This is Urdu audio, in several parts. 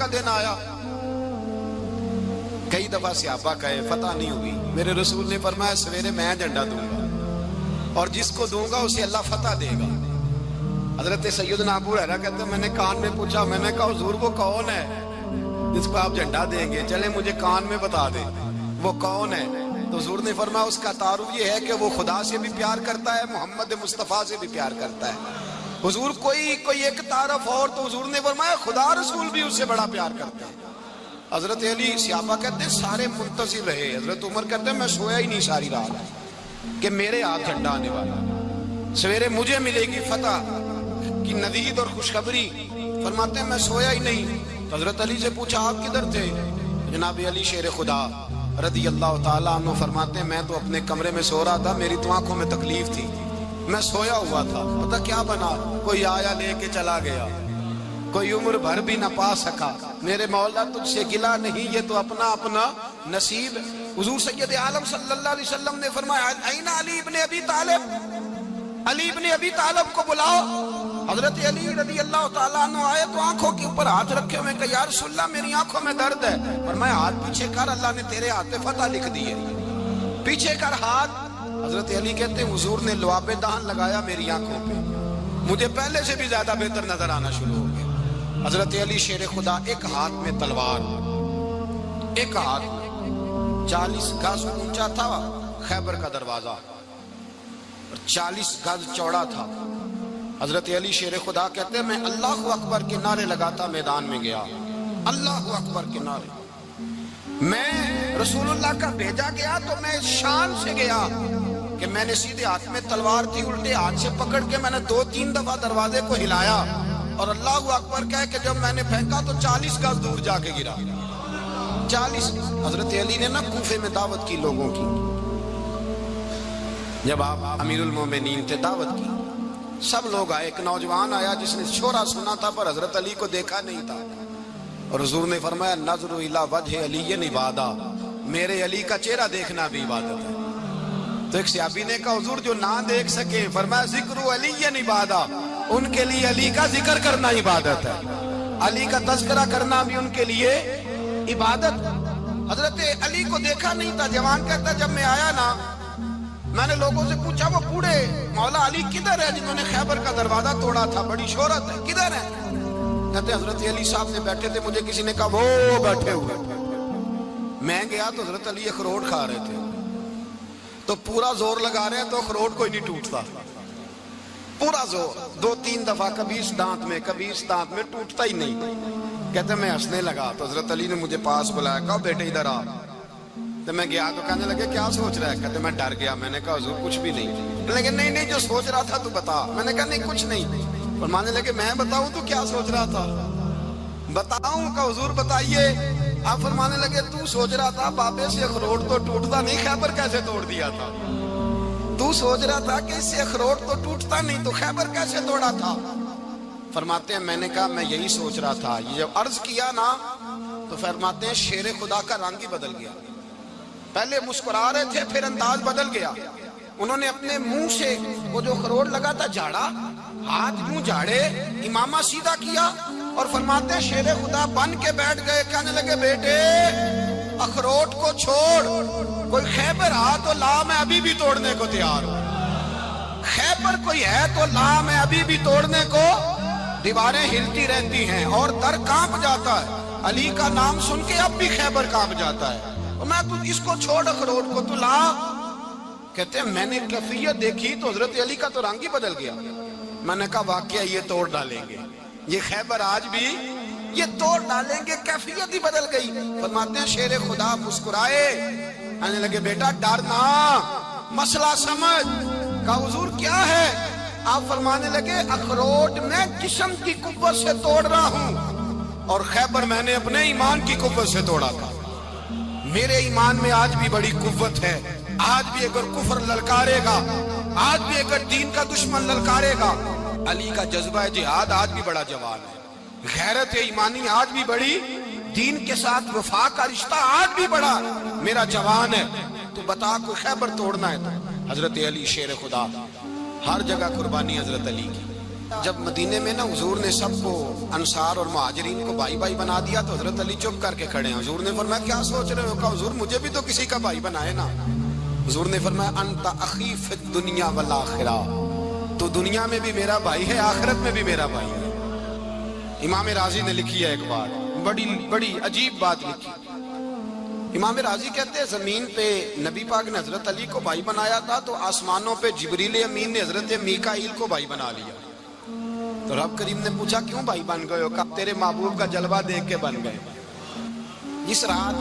کا دن آیا. کئی دفعہ صحابہ کہے فتح نہیں ہوئی. میرے رسول نے فرمایا سویرے میں جھنڈا دوں گا اور جس کو دوں گا اسے اللہ فتح دے گا. حضرت سیدنا ابو ہریرہ کہتے ہیں میں نے کان میں پوچھا, میں نے کہا حضور وہ کون ہے جس کو آپ جھنڈا دیں گے؟ چلے مجھے کان میں بتا دیں وہ کون ہے. تو حضور نے فرمایا اس کا تعارف یہ ہے کہ وہ خدا سے بھی پیار کرتا ہے, محمد مصطفیٰ سے بھی پیار کرتا ہے. حضور کوئی ایک تعارف اور, تو حضور نے فرمایا خدا رسول بھی اس سے بڑا پیار کرتا ہے. حضرت علی صحابہ کہتے ہیں سارے منتظر رہے. حضرت عمر کہتے ہیں میں سویا ہی نہیں ساری رات کہ میرے ہاتھ جھنڈا آنے والا, سویرے مجھے ملے گی فتح کی ندید اور خوشخبری. فرماتے ہیں میں سویا ہی نہیں. حضرت علی سے پوچھا آپ کدھر تھے؟ جناب علی شیر خدا رضی اللہ تعالیٰ عنہ فرماتے ہیں میں تو اپنے کمرے میں سو رہا تھا, میری تو آنکھوں میں تکلیف تھی, میں سویا ہوا تھا. پتہ کیا بنا, کوئی آیا لے کے چلا گیا, کوئی عمر بھر بھی نہ پا سکا. میرے مولا تجھ سے گلا نہیں, یہ تو اپنا اپنا نصیب. حضور سید عالم صلی اللہ علیہ وسلم نے فرمایا این علی ابن ابی طالب, علی ابن ابی طالب کو بلاؤ. حضرت علی رضی اللہ تعالیٰ عنہ آئے تو آنکھوں کے اوپر ہاتھ رکھے ہوئے کہ یا رسول اللہ میری آنکھوں میں درد ہے. فرمایا ہاتھ پیچھے کر, اللہ نے تیرے ہاتھ پہ فتح لکھ دی ہے, پیچھے کر ہاتھ. حضرت علی کہتے ہیں حضور نے لعاب دہن لگایا میری آنکھوں پہ, مجھے پہلے سے بھی زیادہ بہتر نظر آنا شروع ہو گیا. حضرت علی شیر خدا ایک ہاتھ میں تلوار, ایک ہاتھ 40 گز اونچا تھا خیبر کا دروازہ, 40 گز چوڑا تھا. حضرت علی شیر خدا کہتے ہیں میں اللہ اکبر کے نعرے لگاتا میدان میں گیا, اللہ اکبر کے نعرے. میں رسول اللہ کا بھیجا گیا تو میں شان سے گیا کہ میں نے سیدھے ہاتھ میں تلوار تھی, الٹے ہاتھ سے پکڑ کے میں نے 2-3 دفعہ دروازے کو ہلایا اور اللہ اکبر کہہ کہ جب میں نے پھینکا تو 40 گز دور جا کے گرا. 40. حضرت علی نے نا کوفے میں دعوت کی لوگوں کی, جب آپ امیر المومنین تھے دعوت کی, سب لوگ آئے. ایک نوجوان آیا جس نے شورا سنا تھا پر حضرت علی کو دیکھا نہیں تھا, اور حضور نے فرمایا نظر الی وجہ علی عبادہ, میرے علی کا چہرہ دیکھنا بھی عبادت ہے. تو ایک صحابی نے کہا حضور جو نہ دیکھ سکے, فرمایا ذکر علی عبادہ, ان کے لیے علی کا ذکر کرنا عبادت ہے, علی کا تذکرہ کرنا بھی ان کے لیے عبادت. حضرت علی کو دیکھا نہیں تھا. جوان کہتا جب میں آیا نا میں نے لوگوں سے پوچھا وہ بوڑھے مولا علی کدھر ہے جنہوں نے خیبر کا دروازہ توڑا تھا, بڑی شہرت ہے, کدھر ہے؟ کہتے حضرت علی صاحب نے بیٹھے تھے, مجھے کسی نے کہا وہ بیٹھے ہوئے. میں گیا تو حضرت علی اخروٹ کھا رہے تھے, تو پورا زور لگا رہے ہیں تو اخروٹ کوئی نہیں ٹوٹتا, پورا زور 2-3 دفعہ, کبھی اس دانت میں کبھی اس دانت میں, ٹوٹتا ہی نہیں. کہتے میں ہنسنے لگا تو حضرت علی نے مجھے پاس بلایا, کہا بیٹے ادھر آ. تو میں گیا تو کہنے لگے کیا سوچ رہا ہے؟ کہتے میں ڈر گیا. میں نے کہا حضور کچھ بھی نہیں. لیکن نہیں جو سوچ رہا تھا تو بتا. میں نے کہا نہیں کچھ نہیں. فرمانے لگے میں بتاؤں تو کیا سوچ رہا تھا؟ بتاؤں؟ کہ حضور بتائیے. آپ فرمانے لگے تو سوچ رہا تھا بابے سے اخروٹ تو ٹوٹتا نہیں, خیبر کیسے توڑ دیا تھا؟ تو سوچ رہا تھا کہ اس سے اخروٹ تو ٹوٹتا نہیں تو خیبر کیسے توڑا تھا؟ فرماتے ہیں میں نے کہا میں یہی سوچ رہا تھا. یہ جب عرض کیا نا تو فرماتے ہیں شیر خدا کا رنگ ہی بدل گیا. پہلے مسکرا رہے تھے پھر انداز بدل گیا. انہوں نے اپنے منہ سے وہ جو خروٹ لگا تھا جھاڑا, ہاتھ منہ جھاڑے, امامہ سیدھا کیا اور فرماتے ہیں شیر خدا بن کے بیٹھ گئے. کہنے لگے بیٹے اخروٹ کو چھوڑ, کوئی خیبر آ تو لا, میں ابھی بھی توڑنے کو تیار ہوں. خیبر کوئی ہے تو لا, میں ابھی بھی توڑنے کو. دیواریں ہلتی رہتی ہیں اور در کانپ جاتا ہے. علی کا نام سن کے اب بھی خیبر کانپ جاتا ہے. میں تو اس کو چھوڑ اخروٹ کو تو لا. کہتے ہیں میں نے کیفیت دیکھی تو حضرت علی کا تو رنگ ہی بدل گیا. میں نے کہا واقعہ یہ توڑ ڈالیں گے, یہ خیبر آج بھی یہ توڑ ڈالیں گے, کیفیت ہی بدل گئی. فرماتے ہیں شیر خدا مسکرائے, کہنے لگے بیٹا ڈرنا, مسئلہ سمجھ. کہا حضور کیا ہے؟ آپ فرمانے لگے اخروٹ میں جسم کی قوت سے توڑ رہا ہوں اور خیبر میں نے اپنے ایمان کی قوت سے توڑا تھا. میرے ایمان میں آج بھی بڑی قوت ہے. آج بھی اگر کفر للکارے گا, آج بھی اگر دین کا دشمن للکارے گا, علی کا جذبہ جہاد آج بھی بڑا جوان ہے. غیرت ایمانی آج بھی بڑی, دین کے ساتھ وفا کا رشتہ آج بھی بڑا میرا جوان ہے. تو بتا کوئی خیبر توڑنا ہے تو حضرت علی شیر خدا, ہر جگہ قربانی حضرت علی کی. جب مدینے میں نا حضور نے سب کو انصار اور مہاجرین کو بھائی بھائی بنا دیا تو حضرت علی چپ کر کے کھڑے ہیں. حضور نے فرمایا کیا سوچ رہے ہو؟ کہا حضور مجھے بھی تو کسی کا بھائی بنائے نا. حضور نے فرمایا انت اخی فی الدنیا والآخرہ، تو دنیا میں بھی میرا بھائی ہے، آخرت میں بھی میرا بھائی ہے. امام راضی نے لکھی ہے ایک بات، بڑی عجیب بات لکھی. امام راضی کہتے ہیں زمین پہ نبی پاک نے حضرت علی کو بھائی بنایا تھا تو آسمانوں پہ جبریل امین نے حضرت میکائیل کو بھائی بنا لیا. تو رب کریم نے پوچھا کیوں بھائی بن گئے ہو؟ کہا تیرے محبوب کا جلوہ دیکھ کے بن گئے. جس رات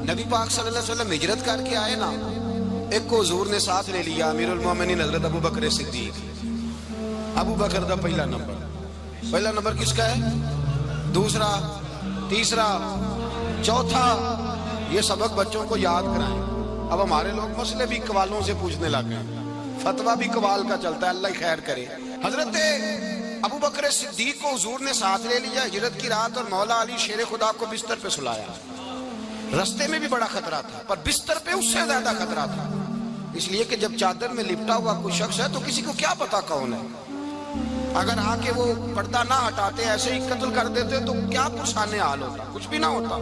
نبی پاک صلی اللہ علیہ وسلم ہجرت کر کے آئے نا، ایک کو حضور نے ساتھ لے لیا، امیر المومنین حضرت ابو بکر صدیق. ابو بکر دا پہلا نمبر کس کا ہے؟ دوسرا، تیسرا، چوتھا. یہ سبق بچوں کو یاد کرائیں. اب ہمارے لوگ مسئلے بھی قوالوں سے پوچھنے لگ گئے، فتویٰ بھی قوال کا چلتا ہے، اللہ ہی خیر کرے. حضرت ابو بکر صدیق کو حضور نے ساتھ لے لیا ہجرت کی رات، اور مولا علی شیر خدا کو بستر پہ سلایا. رستے میں بھی بڑا خطرہ تھا، پر بستر پہ اس سے زیادہ خطرہ تھا، اس لیے کہ جب چادر میں لپٹا ہوا کوئی شخص ہے تو کسی کو کیا پتا کون ہے. اگر آ کے وہ پردہ نہ ہٹاتے ایسے ہی قتل کر دیتے تو کیا پرسانے حال ہوتا، کچھ بھی نہ ہوتا.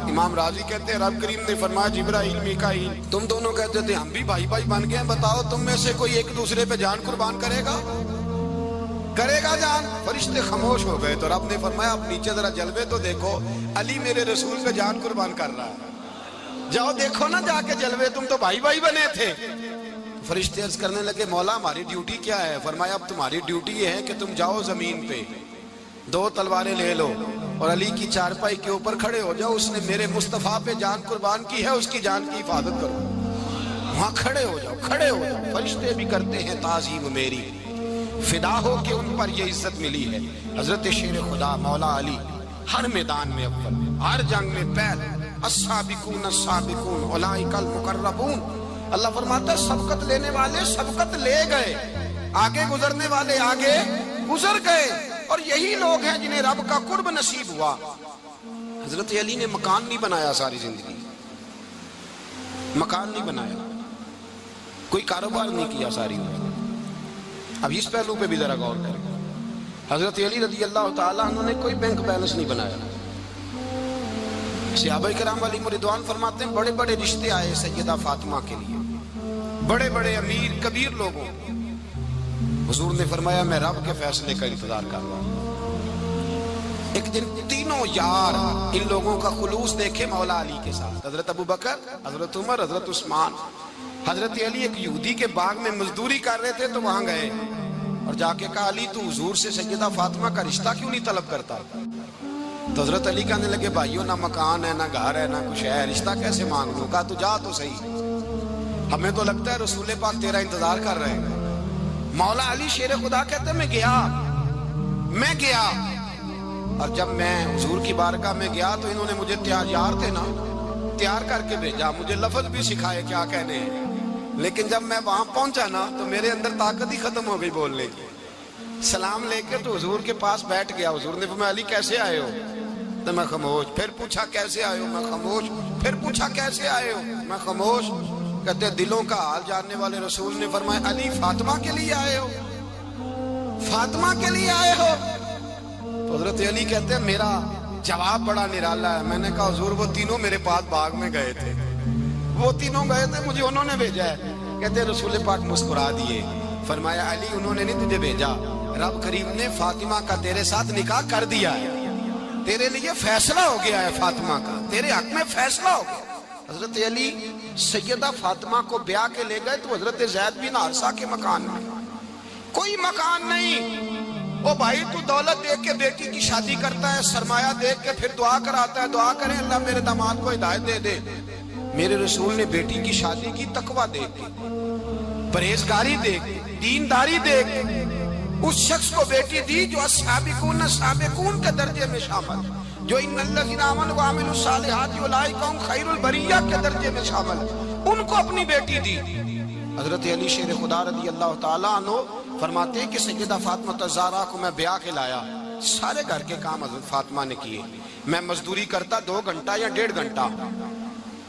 امام راضی کہتے ہیں رب کریم نے فرمایا جبرائیل میکائیل تم دونوں کہتے تھے ہم بھی بھائی بھائی بن گئے ہیں، بتاؤ تم میں سے کوئی ایک دوسرے پہ جان قربان کرے گا جان؟ فرشتے خاموش ہو گئے. تو رب نے فرمایا اب نیچے ذرا جلوے تو دیکھو، علی میرے رسول پہ جان قربان کر رہا ہے، جاؤ دیکھو نا جا کے جلوے، تم تو بھائی بھائی بنے تھے. فرشتے عرض کرنے لگے مولا ہماری ڈیوٹی کیا ہے؟ فرمایا اب تمہاری ڈیوٹی یہ ہے کہ تم جاؤ زمین پہ 2 تلواریں لے لو اور علی کی چارپائی کے اوپر کھڑے ہو جاؤ، اس نے میرے مصطفیٰ پہ جان قربان کی ہے، اس کی جان کی حفاظت کرو. وہاں کھڑے ہو جاؤ. فرشتے بھی کرتے ہیں تعظیم میری، فدا ہو کہ ان پر یہ عزت ملی ہے. حضرت شیر خدا مولا علی ہر میدان میں اول، ہر جنگ میں پہل. السابقون السابقون اولئک المقربون. اللہ فرماتا ہے سبقت لینے والے سبقت لے گئے، آگے گزرنے والے آگے گزر گئے، اور یہی لوگ ہیں جنہیں رب کا قرب نصیب ہوا. حضرت علی نے مکان نہیں بنایا، ساری زندگی مکان نہیں بنایا، کوئی کاروبار نہیں کیا ساری عمر. اب اس پہلو پہ بھی ذرا غور کریں. حضرت علی رضی اللہ تعالیٰ عنہ نے کوئی بینک بیلنس نہیں بنایا. صحابہ کرام علیہم رضوان فرماتے ہیں بڑے بڑے رشتے آئے سیدہ فاطمہ کے لیے، بڑے بڑے امیر کبیر لوگوں. حضور نے فرمایا میں رب کے فیصلے کا انتظار کر رہا ہوں. ایک دن تینوں یار ان لوگوں کا خلوص دیکھے مولا علی کے ساتھ، حضرت ابو بکر، حضرت عمر، حضرت عثمان. حضرت علی ایک یہودی کے باغ میں مزدوری کر رہے تھے تو وہاں گئے اور جا کے کہا علی تو حضور سے سیدہ فاطمہ کا رشتہ کیوں نہیں طلب کرتا؟ تو حضرت علی کہنے لگے بھائیو نہ مکان ہے، نہ گھر ہے، نہ کچھ ہے، رشتہ کیسے مانگ لوں؟ کہا تو جا تو صحیح، ہمیں تو لگتا ہے رسول پاک تیرا انتظار کر رہے ہیں. مولا علی شیر خدا کہتے ہیں میں گیا اور جب میں حضور کی بارگاہ میں گیا تو انہوں نے مجھے یار تھے نا تیار کر کے بھیجا، مجھے لفظ بھی سکھائے کیا کہنے ہیں. لیکن جب میں وہاں پہنچا نا تو میرے اندر طاقت ہی ختم ہو گئی بولنے کی. سلام لے کے تو حضور کے پاس بیٹھ گیا. حضور نے فرمایا علی کیسے آئے ہو؟ تو میں خاموش. پھر پوچھا کیسے آئے ہو؟ میں خاموش. پھر پوچھا کیسے آئے ہو؟ میں خاموش. کہتے دلوں کا حال جاننے والے رسول نے فرمایا علی فاطمہ کے لیے آئے ہو؟ فاطمہ کے لیے آئے ہو؟ تو حضرت علی کہتے ہیں میرا جواب بڑا نرالا ہے. میں نے کہا حضور وہ تینوں میرے پاس باغ میں گئے تھے، وہ تینوں گئے تھے، مجھے انہوں نے بھیجا ہے. کہتے ہیں رسول پاک مسکرا دیے، فرمایا علی انہوں نے نہیں تجھے بھیجا، رب کریم نے فاطمہ کا تیرے ساتھ نکاح کر دیا ہے، تیرے لیے فیصلہ ہو گیا ہے، فاطمہ کا تیرے حق میں فیصلہ ہو گیا. حضرت علی سیدہ فاطمہ کو بیاہ کے لے گئے تو حضرت زید بن حارثہ کے مکان میں کوئی مکان نہیں. وہ بھائی تو دولت دیکھ کے بیٹی کی شادی کرتا ہے، سرمایہ دیکھ کے پھر دعا کراتا ہے، دعا کریں اللہ میرے داماد کو ہدایت دے دے. میرے رسول نے بیٹی کی شادی کی تقوی دیکھ کے، پرہیزگاری دیکھ کے، دینداری دیکھ کے اس شخص کو بیٹی دی جو السابقون السابقون کے درجے میں شامل، جو ان الذین آمنوا وعملوا الصالحات اولئک هم خیر البریہ کے درجے میں شامل، ان کو اپنی بیٹی دی. حضرت علی شیر خدا رضی اللہ تعالیٰ عنہ فرماتے ہیں کہ سیدہ فاطمہ الزہرا کو میں بیاہ کے لایا، سارے گھر کے کام حضرت فاطمہ نے کیے. میں مزدوری کرتا 2 گھنٹہ یا 1.5 گھنٹہ،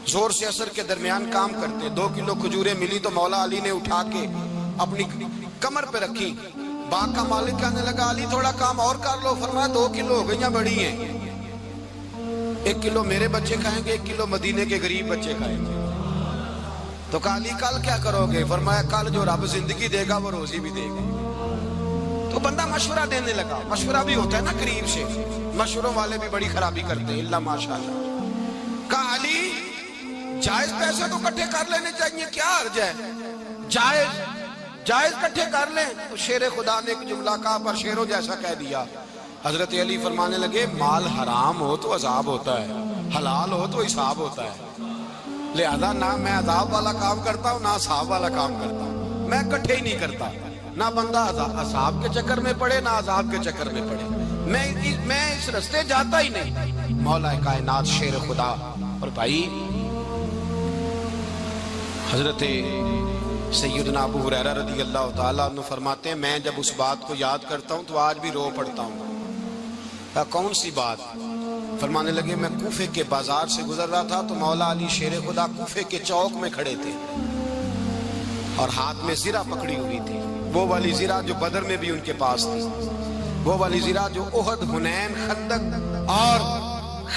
زور سے اثر کے درمیان کام کرتے. 2 کلو کھجوریں ملی تو مولا علی نے اٹھا کے اپنی کمر پہ رکھی، باغ کا مالک کہنے لگا علی تھوڑا کام اور کر لو. فرمایا 2 کلو ہو گئیاں بڑی ہیں, 1 کلو میرے بچے کھائیں گے, 1 کلو مدینے کے غریب بچے کھائیں گے. تو کہا علی کل کیا کرو گے؟ فرمایا کل جو رب زندگی دے گا وہ روزی بھی دے گا. تو بندہ مشورہ دینے لگا. مشورہ بھی ہوتا ہے نا قریب سے, مشوروں والے بھی بڑی خرابی کرتے ہیں اللہ ماشاءاللہ. کہا علی جائز پیسے تو کٹھے کر لینے چاہیے, کیا حرج ہے, جائز کٹھے کر لیں. تو شیر خدا نے ایک جملہ کہا پر شیروں جیسا کہہ دیا. حضرت علی فرمانے لگے مال حرام ہو تو عذاب ہوتا ہے, حلال ہو تو حساب ہوتا ہے. لہذا نہ میں عذاب والا کام کرتا ہوں نہ حساب والا کام کرتا ہوں, میں کٹھے ہی نہیں کرتا. نہ بندہ عذاب کے چکر میں پڑے نہ عذاب کے چکر میں پڑے, میں اس رستے جاتا ہی نہیں. مولا کائنات شیر خدا. اور بھائی حضرت سیدنا ابو ہریرہ رضی اللہ تعالیٰ عنہ فرماتے ہیں میں جب اس بات کو یاد کرتا ہوں تو آج بھی رو پڑتا ہوں. کون سی بات؟ فرمانے لگے میں کوفے کے بازار سے گزر رہا تھا تو مولا علی شیر خدا کوفے کے چوک میں کھڑے تھے اور ہاتھ میں زرہ پکڑی ہوئی تھی, وہ والی زرہ جو بدر میں بھی ان کے پاس تھی, وہ والی زرہ جو احد, حنین, خندق اور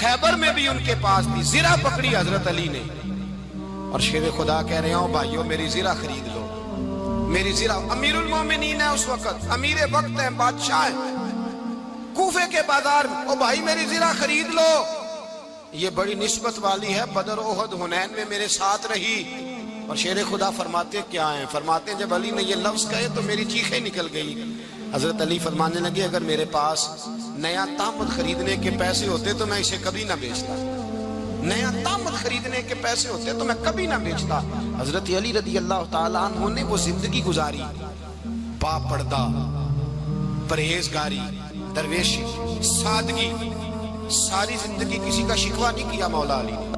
خیبر میں بھی ان کے پاس تھی. زرہ پکڑی حضرت علی نے اور شیر خدا کہہ رہے ہوں بھائیو میری زرہ خرید لو. میری زرہ, امیر المومنین ہے اس وقت, امیر وقت ہے, بادشاہ ہے, کوفے کے بازار میں, او بھائی میری زرہ خرید لو. یہ بڑی نسبت والی ہے, بدر, احد, حنین میں میرے ساتھ رہی. اور شیر خدا فرماتے کیا ہیں؟ فرماتے ہیں جب علی نے یہ لفظ کہے تو میری چیخیں نکل گئی. حضرت علی فرمانے لگے اگر میرے پاس نیا طامت خریدنے کے پیسے ہوتے تو میں اسے کبھی نہ بیچتا. نیا طامت خریدنے کے پیسے ہوتے تو میں کبھی نہ بیچتا. حضرت علی رضی اللہ تعالیٰ عنہ نے وہ زندگی گزاری, با پردہ, پرہیزگاری, درویشی, سادگی, ساری زندگی کسی کا شکوہ نہیں کیا مولا علی نے.